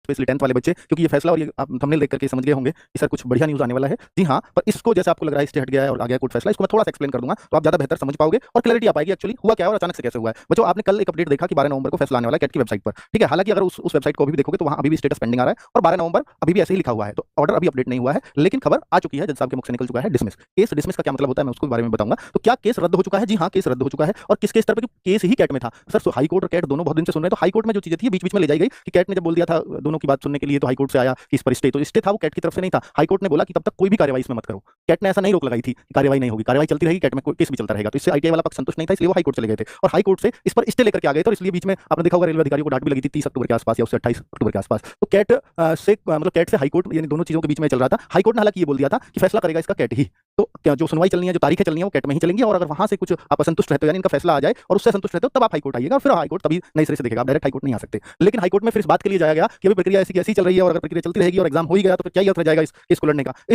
Specially 10th वाले बच्चे, क्योंकि ये फैसला और ये आप थंबनेल देख करके समझ गए होंगे कि सर कुछ बढ़िया न्यूज़ आने वाला है। जी हाँ, पर इसको जैसे आपको लग रहा है स्टे हट गया है और आ गया कोर्ट फैसला, इसको मैं थोड़ा-सा एक्सप्लेन कर दूँगा, तो आप ज़्यादा बेहतर समझ पाओगे और क्लैरिटी आ पाएगी एक्चुअली हुआ क्या है और अचानक से कैसे हुआ है। बच्चों, आपने कल एक अपडेट देखा कि 12 नवंबर को फैसला आने वाला है कैट की वेबसाइट पर, ठीक है? हालाँकि अगर उस वेबसाइट को अभी भी देखोगे तो वहाँ अभी भी स्टेटस पेंडिंग आ रहा है और 12 नवंबर अभी भी ऐसे ही लिखा हुआ है, तो ऑर्डर अभी अपडेट नहीं हुआ है, लेकिन खबर आ चुकी है, जज साहब के मुख से निकल चुका है डिसमिस। केस डिसमिस का क्या मतलब होता है मैं उसके बारे में बताऊँगा। तो क्या केस रद्द हो चुका है? जी हाँ, केस रद्द हो चुका है और किसके स्तर पे? क्योंकि केस ही कैट में था। सर हाई कोर्ट और कैट दोनों बहुत दिन से सुन रहे हैं, तो हाई कोर्ट में जो चीज़ें थी बीच-बीच में ले जाई गई कि कैट ने जब बोल दिया था दोनों की बात सुनने के लिए, तो हाई कोर्ट से आया कि इस पर स्टे, तो स्टे था वो कैट की तरफ से नहीं था। हाई कोर्ट ने बोला कि तब तक कोई भी कार्रवाई इसमें मत करो। कैट ने ऐसा नहीं रोक लगाई थी कि कार्रवाई नहीं होगी, कार्रवाई चलती रहेगी, कैट में केस भी चलता रहेगा। तो इससे आईटीआई वाला पक्ष संतुष्ट नहीं था, इसलिए वो हाई कोर्ट चले गए थे और हाई कोर्ट से इस पर स्टे लेकर के आ गए थे और इसलिए बीच में आपने देखा होगा रेलवे अधिकारियों को डांट भी लगी थी 30 अक्टूबर के आसपास या उससे 28 अक्टूबर के आसपास। तो कैट से मतलब कैट से हाई कोर्ट यानी दोनों चीज़ों के बीच में चल रहा था। हाई कोर्ट ने हालांकि ये बोल दिया था कि फैसला करेगा इसका कैट ही। तो क्या जो सुनवाई चलनी है, जो तारीखें चलनी है वो कैट में ही चलेंगी और अगर वहां से कुछ आप असंतुष्ट रहते हो यानी इनका फैसला आ जाए और उससे संतुष्ट रहते हो तब आप हाई कोर्ट आइएगा और फिर हाई कोर्ट तभी नई सिरे से देखेगा, आप डायरेक्ट हाई कोर्ट नहीं आ सकते। लेकिन हाई कोर्ट में फिर इस बात के लिए जाया गया कि अभी प्रक्रिया ऐसी की ऐसी चल रही है और अगर प्रक्रिया चलती रहेगी और एग्जाम हो ही गया तो फिर क्या ही अर्थ रह जाएगा इस केस को लड़ने का। इस